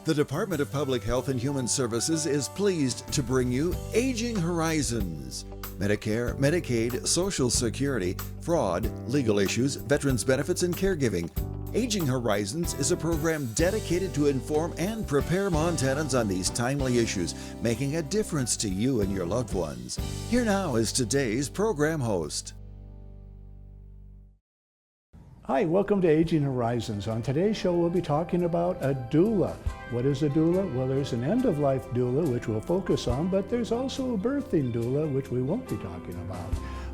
The Department of Public Health and Human Services is pleased to bring you Aging Horizons. Medicare, Medicaid, Social Security, fraud, legal issues, veterans benefits, and caregiving. Aging Horizons is a program dedicated to inform and prepare Montanans on these timely issues, making a difference to you and your loved ones. Here now is today's program host. Hi, welcome to Aging Horizons. On today's show, we'll be talking about a doula. What is a doula? Well, there's an end-of-life doula, which we'll focus on, but there's also a birthing doula, which we won't be talking about.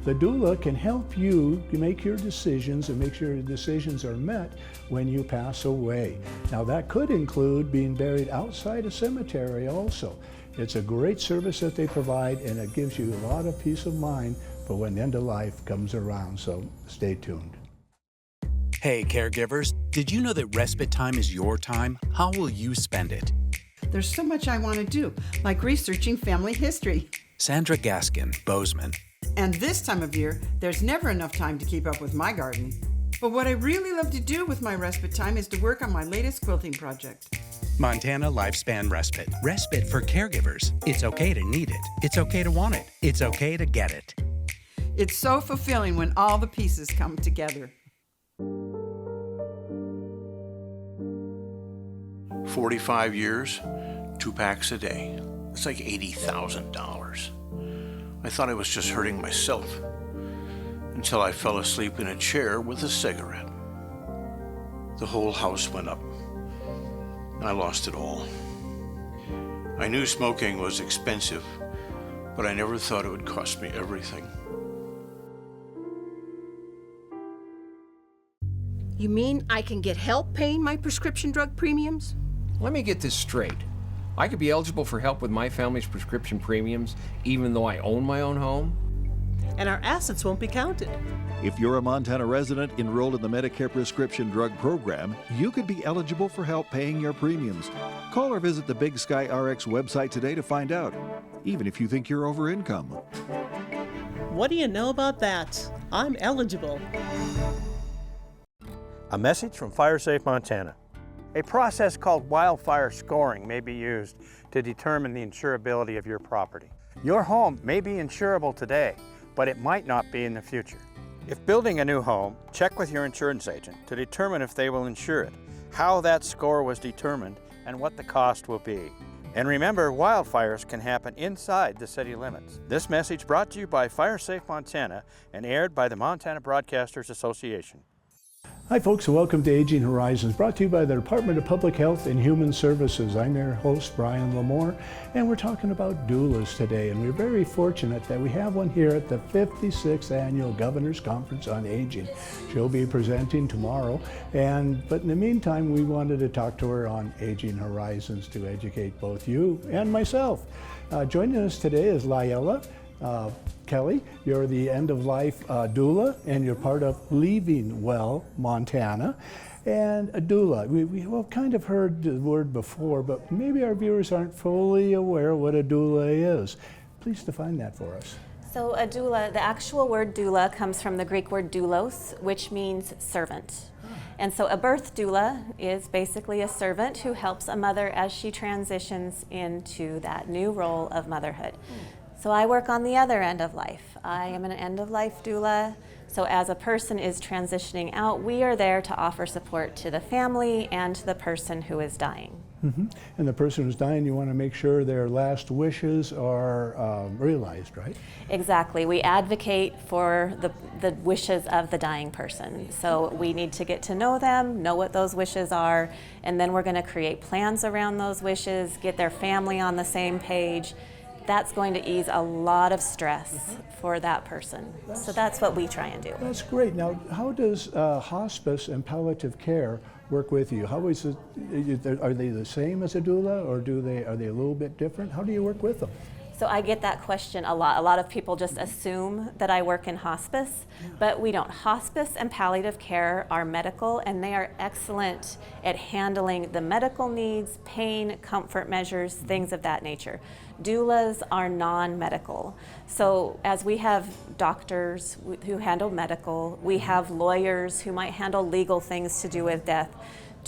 The doula can help you make your decisions and make sure your decisions are met when you pass away. Now, that could include being buried outside a cemetery also. It's a great service that they provide, and it gives you a lot of peace of mind for when the end of life comes around, so stay tuned. Hey, caregivers, did you know that respite time is your time? How will you spend it? There's so much I want to do, like researching family history. Sandra Gaskin, Bozeman. And this time of year, there's never enough time to keep up with my garden. But what I really love to do with my respite time is to work on my latest quilting project. Montana Lifespan Respite. Respite for caregivers. It's okay to need it. It's okay to want it. It's okay to get it. It's so fulfilling when all the pieces come together. 45 years, 2 packs a day. It's like $80,000. I thought I was just hurting myself until I fell asleep in a chair with a cigarette. The whole house went up. I lost it all. I knew smoking was expensive, but I never thought it would cost me everything. You mean I can get help paying my prescription drug premiums? Let me get this straight. I could be eligible for help with my family's prescription premiums even though I own my own home? And our assets won't be counted. If you're a Montana resident enrolled in the Medicare prescription drug program, you could be eligible for help paying your premiums. Call or visit the Big Sky RX website today to find out, even if you think you're over income. What do you know about that? I'm eligible. A message from FireSafe Montana. A process called wildfire scoring may be used to determine the insurability of your property. Your home may be insurable today, but it might not be in the future. If building a new home, check with your insurance agent to determine if they will insure it, how that score was determined, and what the cost will be. And remember, wildfires can happen inside the city limits. This message brought to you by FireSafe Montana and aired by the Montana Broadcasters Association. Hi folks, and welcome to Aging Horizons, brought to you by the Department of Public Health and Human Services. I'm your host, Brian Lamore, and we're talking about doulas today, and we're very fortunate that we have one here at the 56th Annual Governor's Conference on Aging. She'll be presenting tomorrow, but in the meantime, we wanted to talk to her on Aging Horizons to educate both you and myself. Joining us today is Layla Kelly. You're the end-of-life doula, and you're part of Leaving Well, Montana. And a doula, we've kind of heard the word before, but maybe our viewers aren't fully aware what a doula is. Please define that for us. So a doula, the actual word doula comes from the Greek word doulos, which means servant. And so a birth doula is basically a servant who helps a mother as she transitions into that new role of motherhood. So I work on the other end of life. I am an end-of-life doula. So as a person is transitioning out, we are there to offer support to the family and to the person who is dying. Mm-hmm. And the person who's dying, you want to make sure their last wishes are realized, right? Exactly. We advocate for the wishes of the dying person. So we need to get to know them, know what those wishes are, and then we're going to create plans around those wishes, get their family on the same page. That's going to ease a lot of stress for that person. So that's what we try and do. That's great. Now, how does hospice and palliative care work with you? How is it, are they the same as a doula, or are they a little bit different? How do you work with them? So I get that question a lot. A lot of people just assume that I work in hospice, but we don't. Hospice and palliative care are medical, and they are excellent at handling the medical needs, pain, comfort measures, things of that nature. Doulas are non-medical. So as we have doctors who handle medical, we have lawyers who might handle legal things to do with death.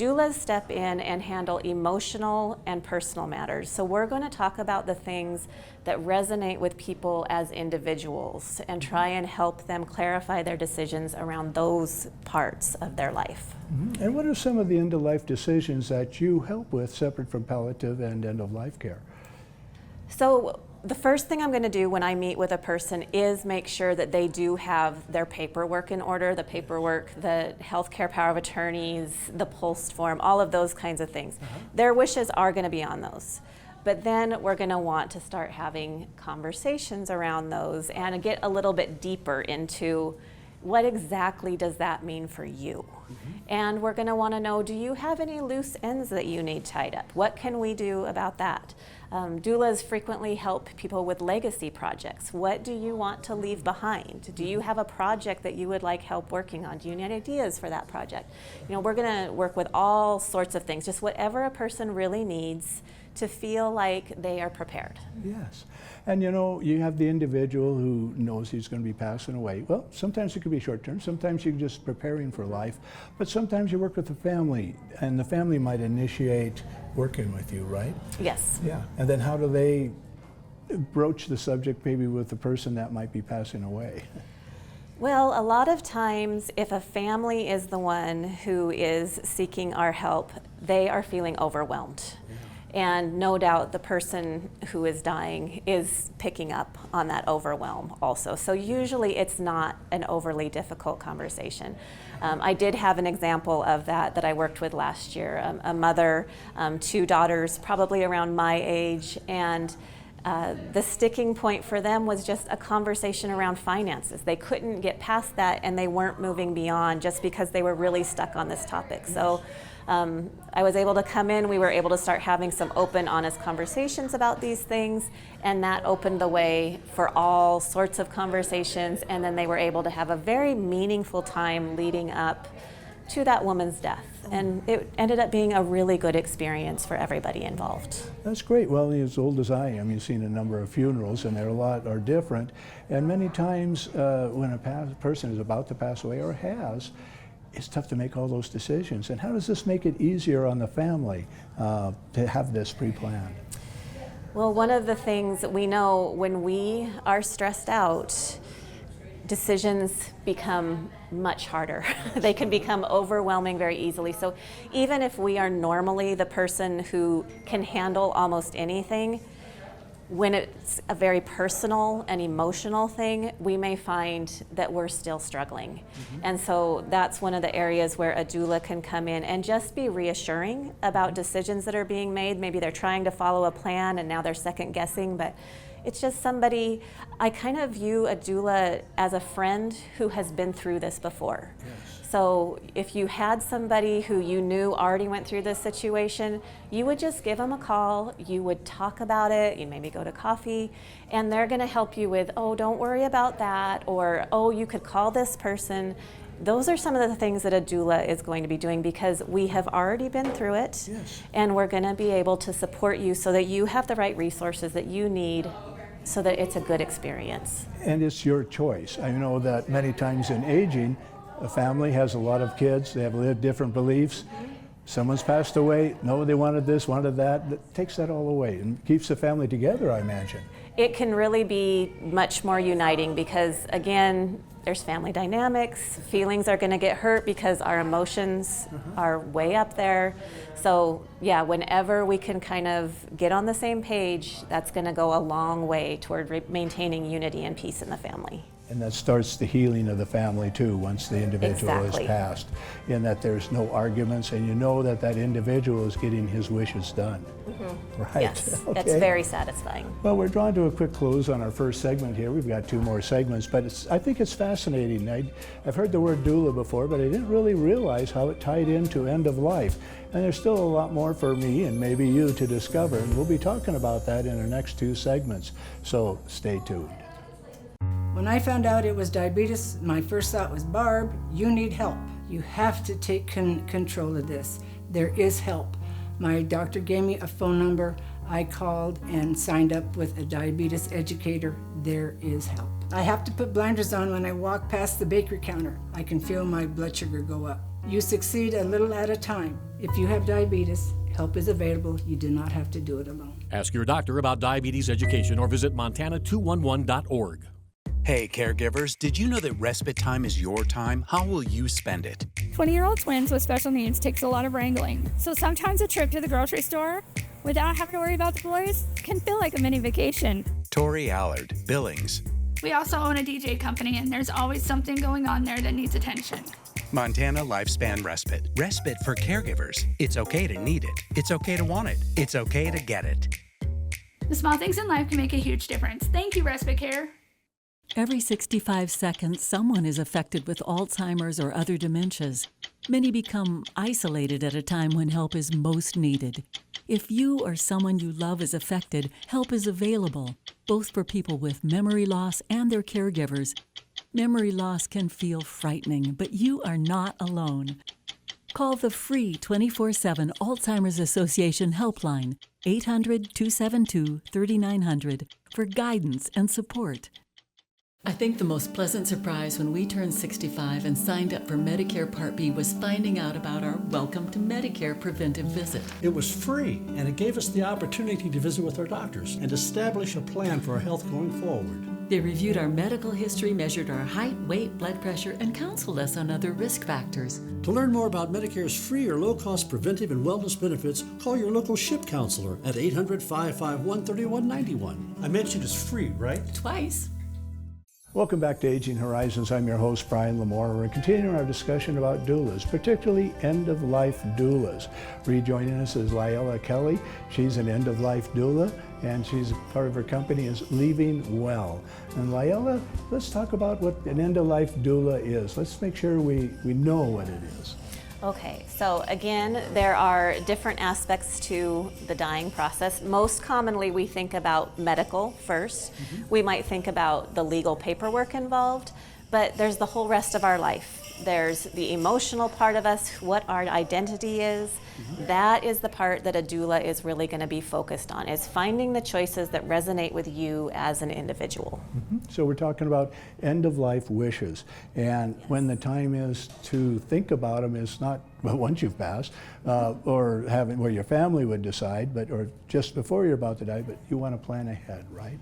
Doulas step in and handle emotional and personal matters. So we're going to talk about the things that resonate with people as individuals and try and help them clarify their decisions around those parts of their life. Mm-hmm. And what are some of the end-of-life decisions that you help with, separate from palliative and end-of-life care? So the first thing I'm going to do when I meet with a person is make sure that they do have their paperwork in order, the paperwork, the healthcare power of attorneys, the POLST form, all of those kinds of things. Their wishes are going to be on those. But then we're going to want to start having conversations around those and get a little bit deeper into what exactly does that mean for you? And we're going to want to know, do you have any loose ends that you need tied up? What can we do about that? Doulas frequently help people with legacy projects. What do you want to leave behind? Do you have a project that you would like help working on? Do you need ideas for that project? You know, we're going to work with all sorts of things, just whatever a person really needs to feel like they are prepared. Yes. And you know, you have the individual who knows he's going to be passing away. Well, sometimes it could be short term, sometimes you're just preparing for life, but sometimes you work with the family, and the family might initiate working with you, right? Yes. Yeah. And then how do they broach the subject maybe with the person that might be passing away? Well, a lot of times if a family is the one who is seeking our help, they are feeling overwhelmed. And no doubt the person who is dying is picking up on that overwhelm also. So usually it's not an overly difficult conversation. I did have an example of that I worked with last year. A mother, 2 daughters, probably around my age, and the sticking point for them was just a conversation around finances. They couldn't get past that, and they weren't moving beyond just because they were really stuck on this topic. So I was able to come in, we were able to start having some open, honest conversations about these things, and that opened the way for all sorts of conversations, and then they were able to have a very meaningful time leading up to that woman's death. And it ended up being a really good experience for everybody involved. That's great. Well, as old as I am, you've seen a number of funerals, and a lot are different. And many times when a person is about to pass away or has, it's tough to make all those decisions. And how does this make it easier on the family to have this pre-planned? Well, one of the things that we know when we are stressed out, decisions become much harder. They can become overwhelming very easily. So even if we are normally the person who can handle almost anything, when it's a very personal and emotional thing, we may find that we're still struggling. And so that's one of the areas where a doula can come in and just be reassuring about decisions that are being made. Maybe they're trying to follow a plan and now they're second guessing, but it's just somebody, I kind of view a doula as a friend who has been through this before. So if you had somebody who you knew already went through this situation, you would just give them a call, you would talk about it, you'd maybe go to coffee, and they're gonna help you with, oh, don't worry about that, or, oh, you could call this person. Those are some of the things that a doula is going to be doing because we have already been through it, and we're gonna be able to support you so that you have the right resources that you need so that it's a good experience. And it's your choice. I know that many times in aging, a family has a lot of kids, they have lived different beliefs. Someone's passed away, no, they wanted this, wanted that. That takes that all away and keeps the family together, I imagine. It can really be much more uniting because, again, there's family dynamics. Feelings are going to get hurt because our emotions are way up there. So, yeah, whenever we can kind of get on the same page, that's going to go a long way toward maintaining unity and peace in the family. And that starts the healing of the family too, once the individual is passed, in that there's no arguments and you know that that individual is getting his wishes done. Right? Yes, that's very satisfying. Well, we're drawn to a quick close on our first segment here. We've got 2 more segments, but I think it's fascinating. I've heard the word doula before, but I didn't really realize how it tied into end of life. And there's still a lot more for me and maybe you to discover, and we'll be talking about that in our next 2 segments. So stay tuned. When I found out it was diabetes, my first thought was, Barb, you need help. You have to take control of this. There is help. My doctor gave me a phone number. I called and signed up with a diabetes educator. There is help. I have to put blinders on when I walk past the bakery counter. I can feel my blood sugar go up. You succeed a little at a time. If you have diabetes, help is available. You do not have to do it alone. Ask your doctor about diabetes education or visit montana211.org. Hey, caregivers, did you know that respite time is your time? How will you spend it? 20-year-old twins with special needs takes a lot of wrangling. So sometimes a trip to the grocery store without having to worry about the boys can feel like a mini vacation. Tori Allard, Billings. We also own a DJ company, and there's always something going on there that needs attention. Montana Lifespan Respite. Respite for caregivers. It's okay to need it. It's okay to want it. It's okay to get it. The small things in life can make a huge difference. Thank you, Respite Care. Every 65 seconds, someone is affected with Alzheimer's or other dementias. Many become isolated at a time when help is most needed. If you or someone you love is affected, help is available, both for people with memory loss and their caregivers. Memory loss can feel frightening, but you are not alone. Call the free 24/7 Alzheimer's Association helpline, 800-272-3900, for guidance and support. I think the most pleasant surprise when we turned 65 and signed up for Medicare Part B was finding out about our Welcome to Medicare preventive visit. It was free, and it gave us the opportunity to visit with our doctors and establish a plan for our health going forward. They reviewed our medical history, measured our height, weight, blood pressure, and counseled us on other risk factors. To learn more about Medicare's free or low-cost preventive and wellness benefits, call your local SHIP counselor at 800-551-3191. I mentioned it's free, right? Twice. Welcome back to Aging Horizons. I'm your host, Brian Lamore. We're continuing our discussion about doulas, particularly end-of-life doulas. Rejoining us is Lyella Kelly. She's an end-of-life doula, and she's part of her company is Leaving Well. And Lyella, let's talk about what an end-of-life doula is. Let's make sure we know what it is. Okay, so again, there are different aspects to the dying process. Most commonly, we think about medical first. We might think about the legal paperwork involved, but there's the whole rest of our life. There's the emotional part of us, what our identity is. That is the part that a doula is really going to be focused on, is finding the choices that resonate with you as an individual. So we're talking about end-of-life wishes, and when the time is to think about them is not once you've passed, or having where your family would decide, but or just before you're about to die, but you want to plan ahead, right?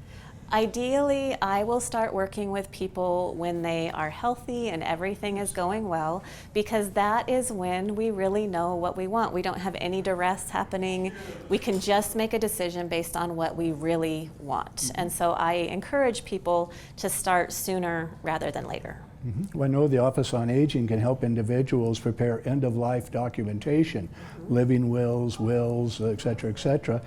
Ideally, I will start working with people when they are healthy and everything is going well, because that is when we really know what we want. We don't have any duress happening. We can just make a decision based on what we really want. And so I encourage people to start sooner rather than later. Well, I know the Office on Aging can help individuals prepare end-of-life documentation, living wills, et cetera, et cetera.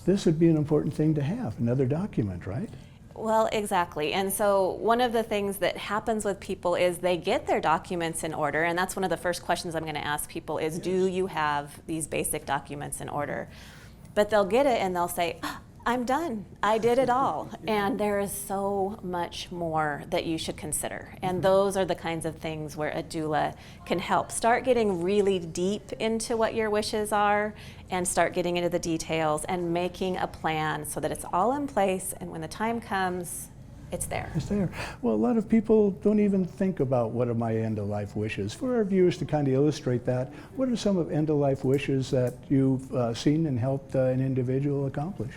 This would be an important thing to have, another document, right? Well, exactly. And so one of the things that happens with people is they get their documents in order, and that's one of the first questions I'm going to ask people is, do you have these basic documents in order? But they'll get it and they'll say, I'm done. I did it all. And there is so much more that you should consider. And those are the kinds of things where a doula can help. Start getting really deep into what your wishes are and start getting into the details and making a plan so that it's all in place, and when the time comes, it's there. It's there. Well, a lot of people don't even think about what are my end-of-life wishes. For our viewers to kind of illustrate that, what are some of end-of-life wishes that you've seen and helped an individual accomplish?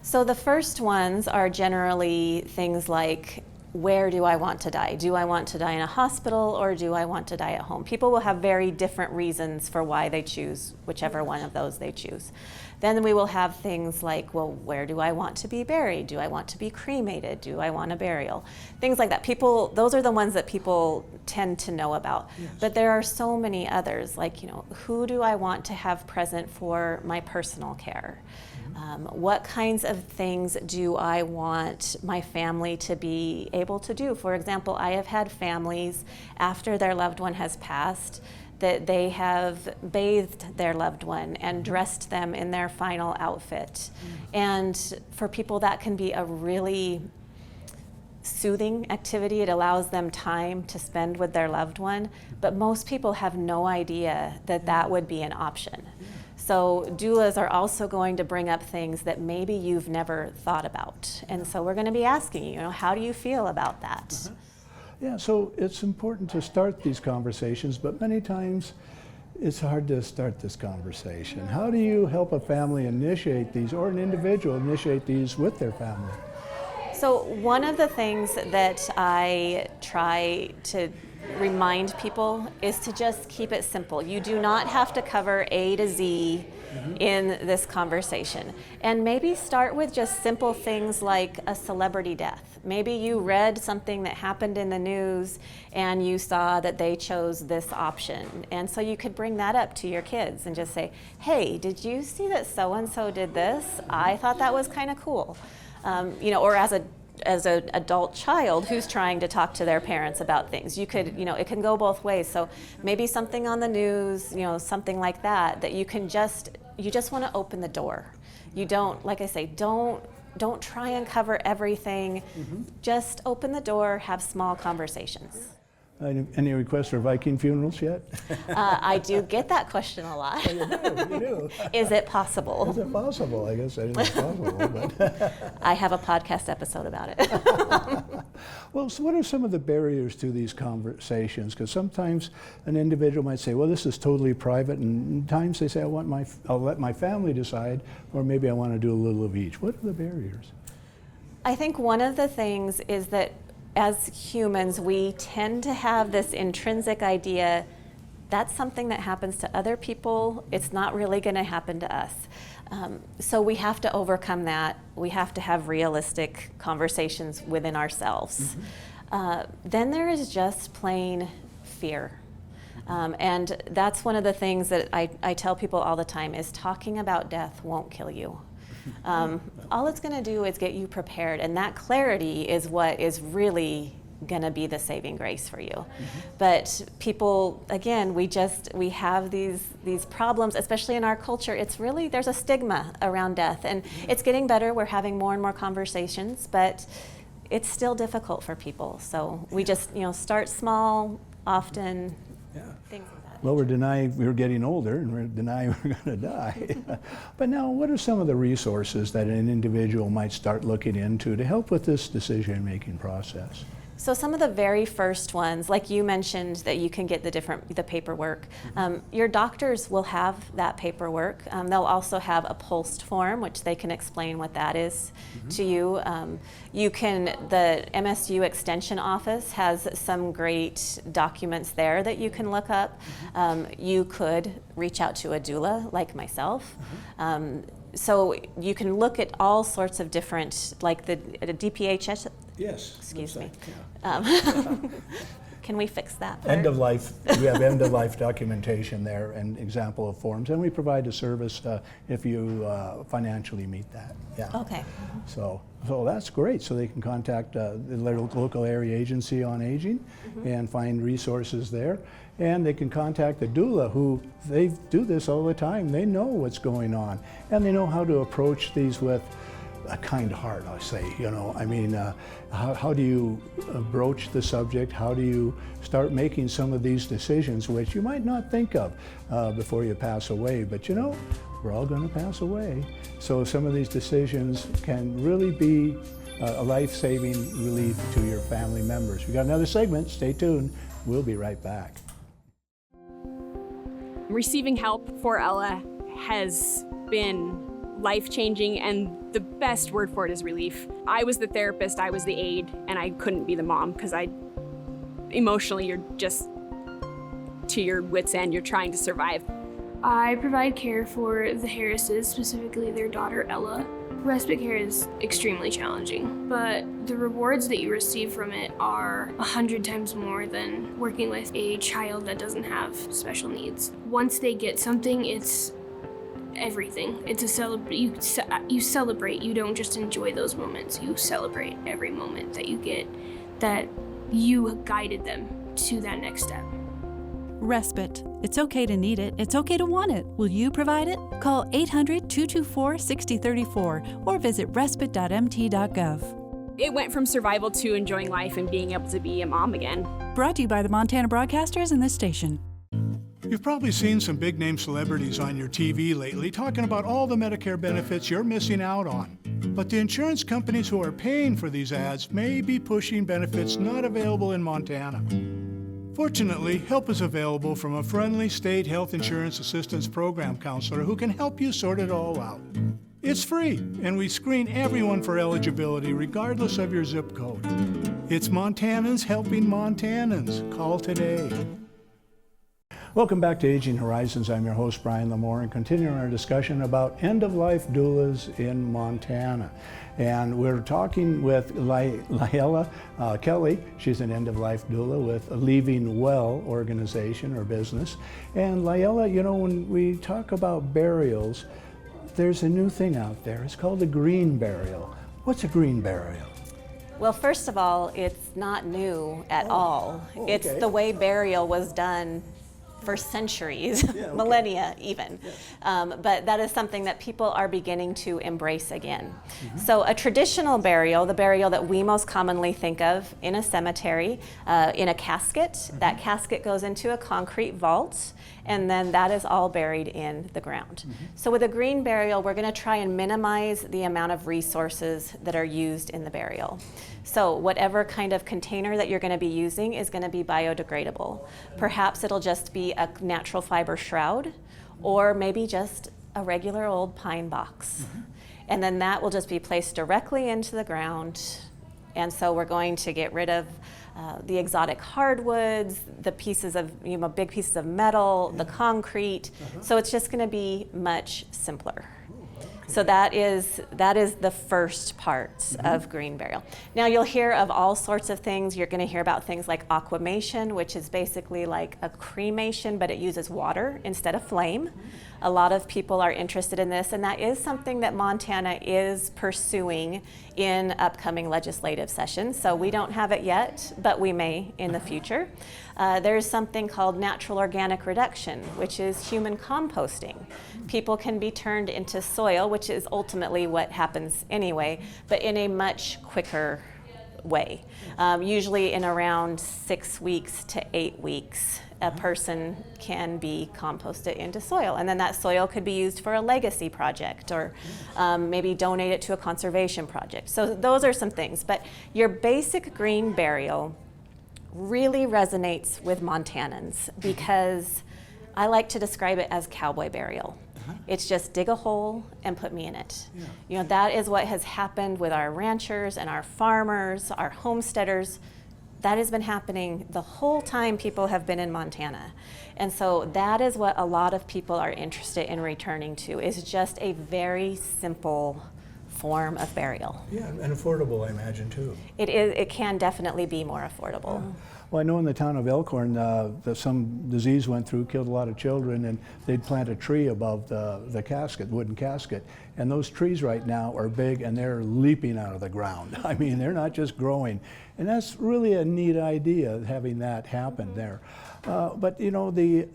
So the first ones are generally things like, where do I want to die? Do I want to die in a hospital or do I want to die at home? People will have very different reasons for why they choose whichever one of those they choose. Then we will have things like, well, where do I want to be buried? Do I want to be cremated? Do I want a burial? Things like that. People, those are the ones that people tend to know about. Yes. But there are so many others, like, who do I want to have present for my personal care? What kinds of things do I want my family to be able to do? For example, I have had families after their loved one has passed that they have bathed their loved one and dressed them in their final outfit. And for people that can be a really soothing activity. It allows them time to spend with their loved one, but most people have no idea that that would be an option. So doulas are also going to bring up things that maybe you've never thought about. And so we're going to be asking you, how do you feel about that? Yeah, so it's important to start these conversations, but many times It's hard to start this conversation. How do you help a family initiate these, or an individual initiate these with their family? So one of the things that I try to remind people is to just keep it simple. You do not have to cover A to Z in this conversation. And maybe start with just simple things like a celebrity death. Maybe you read something that happened in the news and you saw that they chose this option. And so you could bring that up to your kids and just say, hey, did you see that so-and-so did this? I thought that was kind of cool. Or as an adult child who's trying to talk to their parents about things. You could, it can go both ways. So maybe something on the news, something like that you just want to open the door. You don't, like I say, don't try and cover everything. Just open the door, have small conversations. Any requests for Viking funerals yet? I do get that question a lot. Oh, you do. Is it possible? Is it possible? I guess anything's possible. But I have a podcast episode about it. Well, so what are some of the barriers to these conversations? Because sometimes an individual might say, well, this is totally private, and times they say, I'll let my family decide, or maybe I want to do a little of each. What are the barriers? I think one of the things is that as humans, we tend to have this intrinsic idea that's something that happens to other people. It's not really going to happen to us. So we have to overcome that. We have to have realistic conversations within ourselves. Then there is just plain fear. And that's one of the things that I tell people all the time is talking about death won't kill you. All it's going to do is get you prepared, and that clarity is what is really going to be the saving grace for you. But people, again, we have these problems, especially in our culture. There's a stigma around death, and it's getting better. We're having more and more conversations, but it's still difficult for people. So we just start small, often, things like that. Well, we're denying we're getting older, and we're denying we're going to die. But now, what are some of the resources that an individual might start looking into to help with this decision-making process? So some of the very first ones, like you mentioned, that you can get the paperwork. Your doctors will have that paperwork. They'll also have a POLST form, which they can explain what that is to you. The MSU Extension Office has some great documents there that you can look up. You could reach out to a doula like myself. So you can look at all sorts of different, like the DPHS. Yes. Excuse me. Can we fix that part? End of life. We have end of life documentation there and example of forms, and we provide a service if you financially meet that. Yeah. Okay. So that's great. So they can contact the local area agency on aging and find resources there, and they can contact the doula, who they do this all the time. They know what's going on, and they know how to approach these with a kind heart, I say. How do you broach the subject? How do you start making some of these decisions which you might not think of before you pass away? But we're all going to pass away. So some of these decisions can really be a life-saving relief to your family members. We got another segment. Stay tuned. We'll be right back. Receiving help for Ella has been life-changing, and the best word for it is relief. I was the therapist, I was the aide, and I couldn't be the mom because emotionally you're just to your wits' end, you're trying to survive. I provide care for the Harrises, specifically their daughter Ella. Respite care is extremely challenging, but the rewards that you receive from it are 100 times more than working with a child that doesn't have special needs. Once they get something, it's everything. It's you celebrate. You don't just enjoy those moments. You celebrate every moment that you get, that you guided them to that next step. Respite. It's okay to need it. It's okay to want it. Will you provide it? Call 800-224-6034 or visit respite.mt.gov. It went from survival to enjoying life and being able to be a mom again. Brought to you by the Montana Broadcasters and this station. You've probably seen some big-name celebrities on your TV lately talking about all the Medicare benefits you're missing out on. But the insurance companies who are paying for these ads may be pushing benefits not available in Montana. Fortunately, help is available from a friendly state health insurance assistance program counselor who can help you sort it all out. It's free, and we screen everyone for eligibility regardless of your zip code. It's Montanans helping Montanans. Call today. Welcome back to Aging Horizons. I'm your host, Brian Lamore, and continuing our discussion about end-of-life doulas in Montana. And we're talking with Layla Kelly. She's an end-of-life doula with a Leaving Well organization or business. And Layla, you know, when we talk about burials, there's a new thing out there. It's called a green burial. What's a green burial? Well, first of all, it's not new at all. Okay. It's the way burial was done for centuries, millennia even. But that is something that people are beginning to embrace again. So a traditional burial, the burial that we most commonly think of in a cemetery, in a casket, that casket goes into a concrete vault, and then that is all buried in the ground. So with a green burial, we're going to try and minimize the amount of resources that are used in the burial. So whatever kind of container that you're going to be using is going to be biodegradable. Perhaps it'll just be a natural fiber shroud, or maybe just a regular old pine box. And then that will just be placed directly into the ground. And so we're going to get rid of the exotic hardwoods, the pieces of, big pieces of metal, the concrete. So it's just going to be much simpler. So that is the first part of green burial. Now you'll hear of all sorts of things. You're going to hear about things like aquamation, which is basically like a cremation, but it uses water instead of flame. A lot of people are interested in this, and that is something that Montana is pursuing in upcoming legislative sessions. So we don't have it yet, but we may in the future. There's something called natural organic reduction, which is human composting. People can be turned into soil, which is ultimately what happens anyway, but in a much quicker way. Usually in around 6 weeks to 8 weeks, a person can be composted into soil. And then that soil could be used for a legacy project, or maybe donate it to a conservation project. So those are some things. But your basic green burial really resonates with Montanans because I like to describe it as cowboy burial. It's just dig a hole and put me in it. That is what has happened with our ranchers and our farmers, our homesteaders. That has been happening the whole time people have been in Montana. And so that is what a lot of people are interested in returning to, is just a very simple form of burial. Yeah, and affordable, I imagine, too. It can definitely be more affordable. Yeah. Well, I know in the town of Elkhorn, some disease went through, killed a lot of children, and they'd plant a tree above the casket, wooden casket. And those trees right now are big, and they're leaping out of the ground. I mean, they're not just growing. And that's really a neat idea, having that happen there. But we're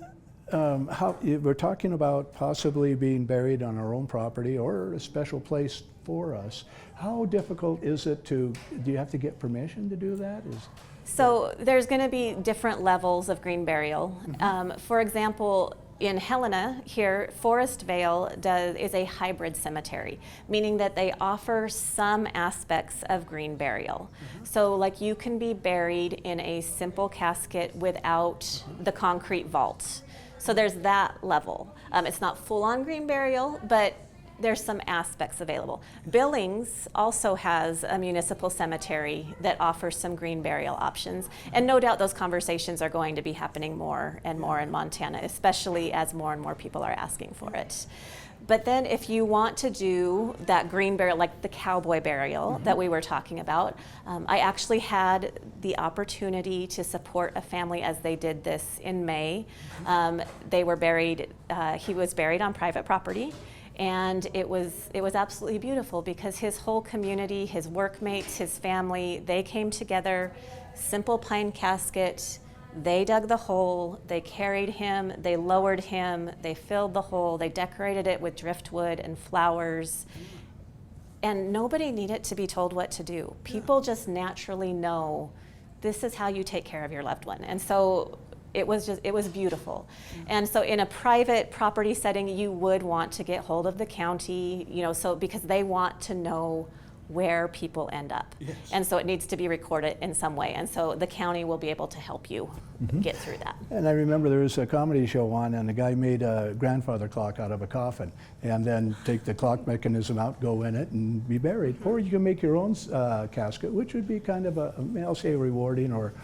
talking about possibly being buried on our own property or a special place for us. How difficult is it do you have to get permission to do that? So there's going to be different levels of green burial. For example, in Helena here, Forest Vale is a hybrid cemetery, meaning that they offer some aspects of green burial. So like you can be buried in a simple casket without the concrete vault. So there's that level. It's not full-on green burial, but there's some aspects available. Billings also has a municipal cemetery that offers some green burial options. And no doubt those conversations are going to be happening more and more in Montana, especially as more and more people are asking for it. But then if you want to do that green burial, like the cowboy burial that we were talking about, I actually had the opportunity to support a family as they did this in May. They were buried, he was buried on private property. And it was absolutely beautiful because his whole community, his workmates, his family, they came together, simple pine casket. They dug the hole, they carried him, they lowered him, they filled the hole, they decorated it with driftwood and flowers. And nobody needed to be told what to do. People just naturally know this is how you take care of your loved one. And so it was beautiful. And so in a private property setting, you would want to get hold of the county, because they want to know where people end up. Yes. And so it needs to be recorded in some way. And so the county will be able to help you get through that. And I remember there was a comedy show on, and the guy made a grandfather clock out of a coffin, and then take the clock mechanism out, go in it, and be buried. Or you can make your own casket, which would be kind of I'll say rewarding, or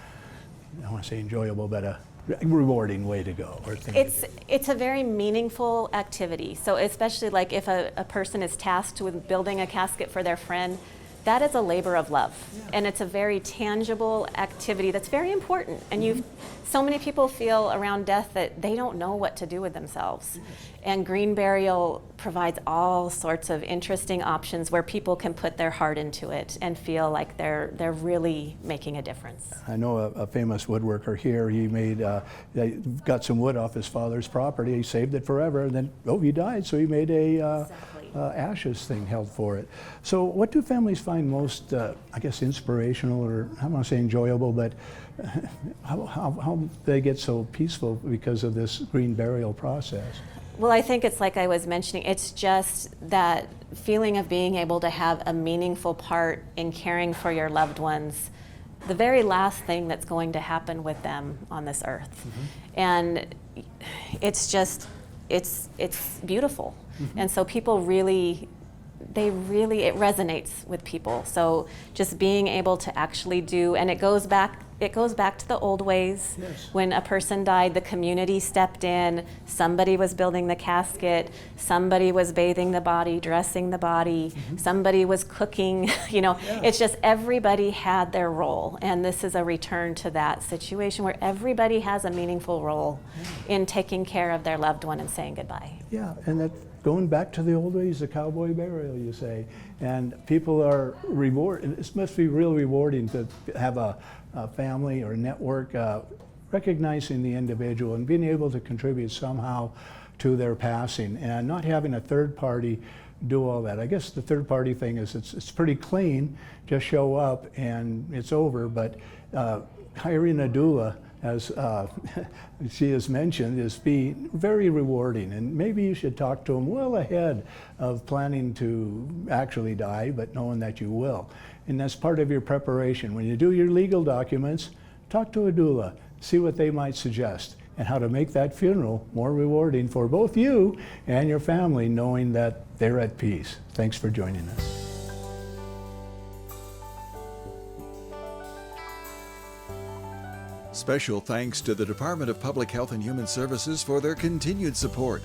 I don't want to say enjoyable, but a rewarding way to go. Or It's a very meaningful activity. So especially like if a person is tasked with building a casket for their friend, that is a labor of love. And it's a very tangible activity that's very important. And so many people feel around death that they don't know what to do with themselves. And green burial provides all sorts of interesting options where people can put their heart into it and feel like they're really making a difference. I know a famous woodworker here. He got some wood off his father's property. He saved it forever, and then he died. So he made a ashes thing held for it. So what do families find most, I guess, inspirational, or I don't want to say enjoyable, but how they get so peaceful because of this green burial process? Well, I think it's like I was mentioning, it's just that feeling of being able to have a meaningful part in caring for your loved ones, the very last thing that's going to happen with them on this earth. And it's just, it's beautiful. And so people really, it resonates with people. So just being able to actually do, and it goes back to the old ways. Yes. When a person died, the community stepped in, somebody was building the casket, somebody was bathing the body, dressing the body, somebody was cooking, It's just everybody had their role. And this is a return to that situation where everybody has a meaningful role in taking care of their loved one and saying goodbye. Yeah, and that going back to the old ways, the cowboy burial, you say, and people are rewarded. It must be real rewarding to have a family or network recognizing the individual and being able to contribute somehow to their passing, and not having a third party do all that. I guess the third party thing is it's pretty clean, just show up and it's over, but hiring a doula, as she has mentioned, is being very rewarding, and maybe you should talk to them well ahead of planning to actually die, but knowing that you will. And that's part of your preparation. When you do your legal documents, talk to a doula, see what they might suggest, and how to make that funeral more rewarding for both you and your family, knowing that they're at peace. Thanks for joining us. Special thanks to the Department of Public Health and Human Services for their continued support.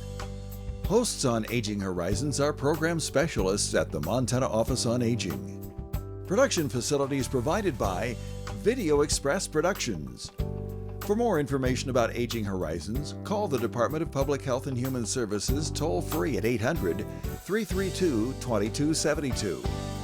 Hosts on Aging Horizons are program specialists at the Montana Office on Aging. Production facilities provided by Video Express Productions. For more information about Aging Horizons, call the Department of Public Health and Human Services toll-free at 800-332-2272.